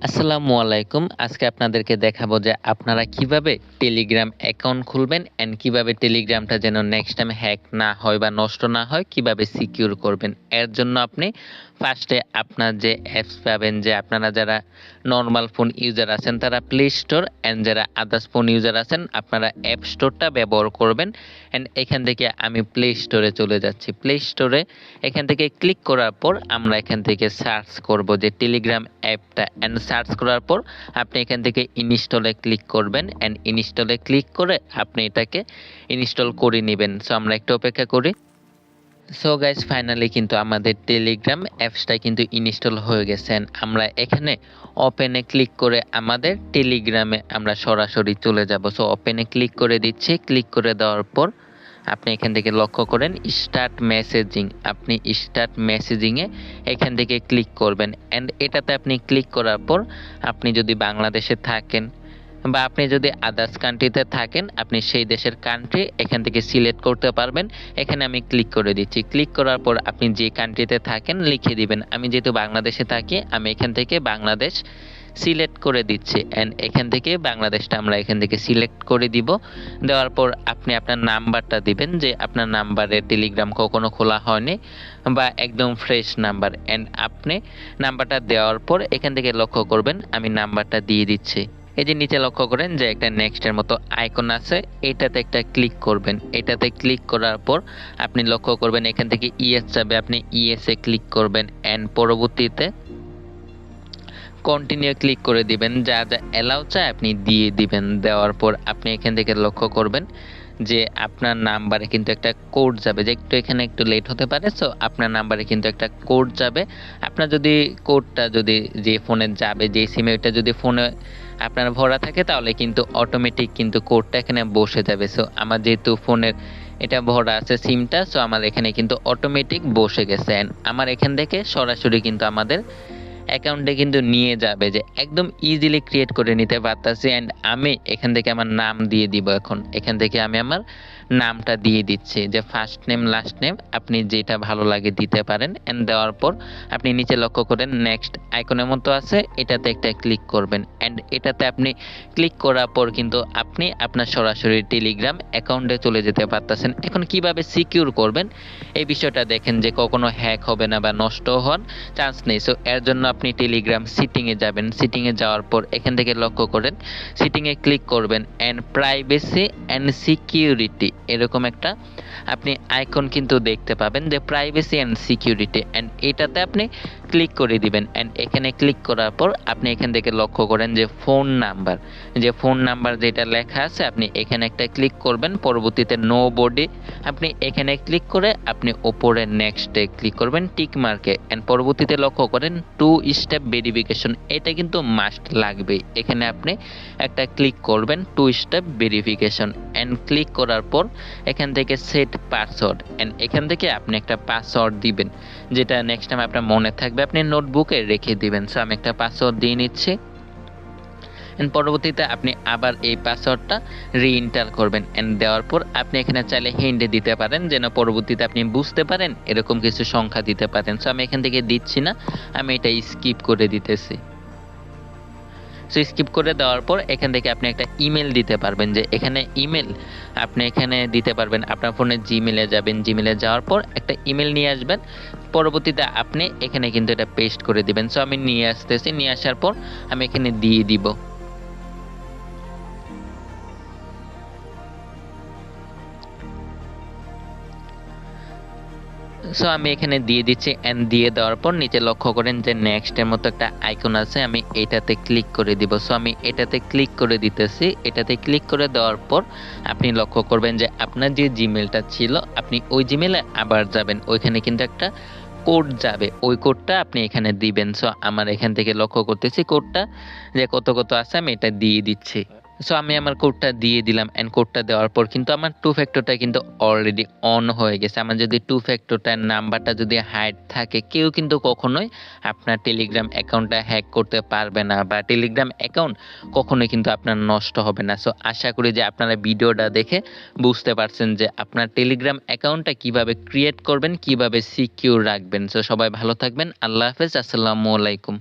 আসসালামু আলাইকুম। আজকে আপনাদেরকে দেখাবো যে আপনারা কিভাবে টেলিগ্রাম অ্যাকাউন্ট খুলবেন অ্যান্ড কিভাবে টেলিগ্রামটা যেন নেক্সট টাইম হ্যাক না হয় বা নষ্ট না হয়, কিভাবে সিকিউর করবেন। এর জন্য আপনি ফার্স্টে আপনার যে অ্যাপস পাবেন, যে আপনারা যারা নরমাল ফোন ইউজার আছেন তারা প্লে স্টোর অ্যান্ড যারা আদার্স ফোন ইউজার আছেন আপনারা অ্যাপ স্টোরটা ব্যবহার করবেন। অ্যান্ড এখান থেকে আমি প্লে স্টোরে চলে যাচ্ছি। প্লে স্টোরে এখান থেকে ক্লিক করার পর আমরা এখান থেকে সার্চ করব যে টেলিগ্রাম অ্যাপটা, অ্যান্ড সার্চ করার পর আপনি এখান থেকে ইনস্টলে ক্লিক করবেন অ্যান্ড ইনস্টলে ক্লিক করে আপনি এটাকে ইনস্টল করে নেবেন। সো আমরা একটু অপেক্ষা করি। সো গাইস, ফাইনালি কিন্তু আমাদের টেলিগ্রাম অ্যাপসটা কিন্তু ইনস্টল হয়ে গেছে। আমরা এখানে ওপেনে ক্লিক করে আমাদের টেলিগ্রামে আমরা সরাসরি চলে যাব। সো ওপেনে ক্লিক করে দিচ্ছি। ক্লিক করে দেওয়ার পর আপনি এখান থেকে লক্ষ্য করেন স্টার্ট মেসেজিং, আপনি স্টার্ট মেসেজিংয়ে এখান থেকে ক্লিক করবেন। অ্যান্ড এটাতে আপনি ক্লিক করার পর আপনি যদি বাংলাদেশে থাকেন বা আপনি যদি আদার্স কান্ট্রিতে থাকেন আপনি সেই দেশের কান্ট্রি এখান থেকে সিলেক্ট করতে পারবেন। এখানে আমি ক্লিক করে দিচ্ছি। ক্লিক করার পর আপনি যে কান্ট্রিতে থাকেন লিখে দিবেন। আমি যেহেতু বাংলাদেশে থাকি আমি এখান থেকে বাংলাদেশ সিলেক্ট করে দিচ্ছি। অ্যান্ড এখান থেকে বাংলাদেশটা আমরা এখান থেকে সিলেক্ট করে দিব। দেওয়ার পর আপনি আপনার নাম্বারটা দিবেন, যে আপনার নাম্বারে টেলিগ্রাম কখনো খোলা হয়নি বা একদম ফ্রেশ নাম্বার। অ্যান্ড আপনি নাম্বারটা দেওয়ার পর এখান থেকে লক্ষ্য করবেন আমি নাম্বারটা দিয়ে দিচ্ছি। এই যে নিচে লক্ষ্য করেন যে একটা নেক্সটের মতো আইকন আছে, এটাতে একটা ক্লিক করবেন। এটাতে ক্লিক করার পর আপনি লক্ষ্য করবেন এখান থেকে ইয়েস যাবে, আপনি ইয়েসে ক্লিক করবেন। অ্যান্ড পরবর্তীতে কন্টিনিউ ক্লিক করে দিবেন, যা যা অ্যালাউ চায় আপনি দিয়ে দিবেন। দেওয়ার পর আপনি এখান থেকে লক্ষ্য করবেন যে আপনার নাম্বারে কিন্তু একটা কোড যাবে, যে একটু এখানে একটু লেট হতে পারে। সো আপনার নাম্বারে কিন্তু একটা কোড যাবে। আপনার যদি কোডটা যদি যে ফোনে যাবে, যে সিমে, ওইটা যদি ফোনে আপনার ভরা থাকে তাহলে কিন্তু অটোমেটিক কিন্তু কোডটা এখানে বসে যাবে। সো আমার যেহেতু ফোনের এটা ভরা আছে সিমটা, সো আমার এখানে কিন্তু অটোমেটিক বসে গেছে। And আমার এখান থেকে সরাসরি কিন্তু আমাদের অ্যাকাউন্টে কিন্তু নিয়ে যাবে, যে একদম ইজিলি ক্রিয়েট করে নিতে পারতাছি। অ্যান্ড আমি এখান থেকে আমার নাম দিয়ে দিব। এখন এখান থেকে আমি আমার নামটা দিয়ে দিচ্ছি, যে ফার্স্ট নেম লাস্ট নেম আপনি যেটা ভালো লাগে দিতে পারেন। অ্যান্ড দেওয়ার পর আপনি নিচে লক্ষ্য করেন নেক্সট আইকনের মতো আছে, এটাতে একটা ক্লিক করবেন। অ্যান্ড এটাতে আপনি ক্লিক করার পর কিন্তু আপনি আপনার সরাসরি টেলিগ্রাম অ্যাকাউন্টে চলে যেতে পারতেছেন। এখন কিভাবে সিকিউর করবেন এই বিষয়টা দেখেন, যে কখনো হ্যাক হবে না বা নষ্ট হওয়ার চান্স নেই। সো এর জন্য আপনি টেলিগ্রাম সিটিংয়ে যাবেন। সিটিংয়ে যাওয়ার পর এখান থেকে লক্ষ্য করেন সিটিংয়ে ক্লিক করবেন অ্যান্ড প্রাইভেসি অ্যান্ড সিকিউরিটি এরকম একটা আপনি আইকন কিন্তু দেখতে পাবেন, যে প্রাইভেসি অ্যান্ড সিকিউরিটি। অ্যান্ড এটাতে আপনি ক্লিক করে দিবেন। অ্যান্ড এখানে ক্লিক করার পর আপনি এখান থেকে লক্ষ্য করেন যে ফোন নাম্বার, যে ফোন নাম্বার যেটা লেখা আছে আপনি এখানে একটা ক্লিক করবেন। পরবর্তীতে নো বডি আপনি এখানে ক্লিক করে আপনি ওপরে নেক্সটে ক্লিক করবেন টিক মার্কে। অ্যান্ড পরবর্তীতে লক্ষ্য করেন 2 স্টেপ ভেরিফিকেশন, এটা কিন্তু মাস্ট লাগবে। এখানে আপনি একটা ক্লিক করবেন 2 স্টেপ ভেরিফিকেশন। অ্যান্ড ক্লিক করার পর এখান থেকে সেট পাসওয়ার্ড, অ্যান্ড এখান থেকে আপনি একটা পাসওয়ার্ড দিবেন, যেটা নেক্সট টাইম আপনার মনে থাকবে, আপনি নোটবুকে রেখে দিবেন। সো আমি একটা পাসওয়ার্ড দিয়ে নিচ্ছি। এন্ড পরবর্তীতে আপনি আবার এই পাসওয়ার্ডটা রিএন্টার করবেন। এন্ড দেওয়ার পর আপনি এখানে চাইলে হিন্ট দিতে পারেন, যেন পরবর্তীতে আপনি বুঝতে পারেন, এরকম কিছু সংখ্যা দিতে পারেন। সো আমি এখান থেকে দিচ্ছি না, আমি এটা স্কিপ করে দিতেছি। সো স্কিপ করে দেওয়ার পর এখান থেকে আপনি একটা ইমেল দিতে পারবেন, যে এখানে ইমেল আপনি এখানে দিতে পারবেন। আপনার ফোনে জিমেলে যাবেন, জিমেলে যাওয়ার পর একটা ইমেল নিয়ে আসবেন। পরবর্তীতে আপনি এখানে কিন্তু এটা পেস্ট করে দিবেন। সো আমি নিয়ে আসতেছি, নিয়ে আসার পর আমি এখানে দিয়ে দিব। সো আমি এখানে দিয়ে দিচ্ছি। এন্ড দিয়ে দেওয়ার পর নিচে লক্ষ্য করেন যে নেক্সট এর মতো একটা আইকন আছে, আমি এটাতে ক্লিক করে দিব। সো আমি এটাতে ক্লিক করে দিতেছি। এটাতে ক্লিক করে দেওয়ার পর আপনি লক্ষ্য করবেন যে আপনার যে জিমেলটা ছিল আপনি ওই জিমেলে আবার যাবেন, ওইখানে কিন্তু একটা কোড যাবে, ওই কোডটা আপনি এখানে দিবেন। সো আমার এখান থেকে লক্ষ্য করতেছি কোডটা যে কত কত আছে, আমি এটা দিয়ে দিচ্ছি। সো আমি আমার কোডটা দিয়ে দিলাম। এন্ড কোডটা দেওয়ার পর কিন্তু আমার টু ফ্যাক্টরটা কিন্তু অলরেডি অন হয়ে গেছে। আমার যদি টু ফ্যাক্টরটার নাম্বারটা যদি হাইড থাকে, কেউ কিন্তু কখনোই আপনার টেলিগ্রাম অ্যাকাউন্টটা হ্যাক করতে পারবে না, বা টেলিগ্রাম অ্যাকাউন্ট কখনোই কিন্তু আপনার নষ্ট হবে না। সো আশা করি যে আপনারা ভিডিওটা দেখে বুঝতে পারছেন যে আপনার টেলিগ্রাম অ্যাকাউন্টটা কিভাবে ক্রিয়েট করবেন, কিভাবে সিকিউর রাখবেন। সো সবাই ভালো থাকবেন। আল্লাহ হাফেজ, আসসালামু আলাইকুম।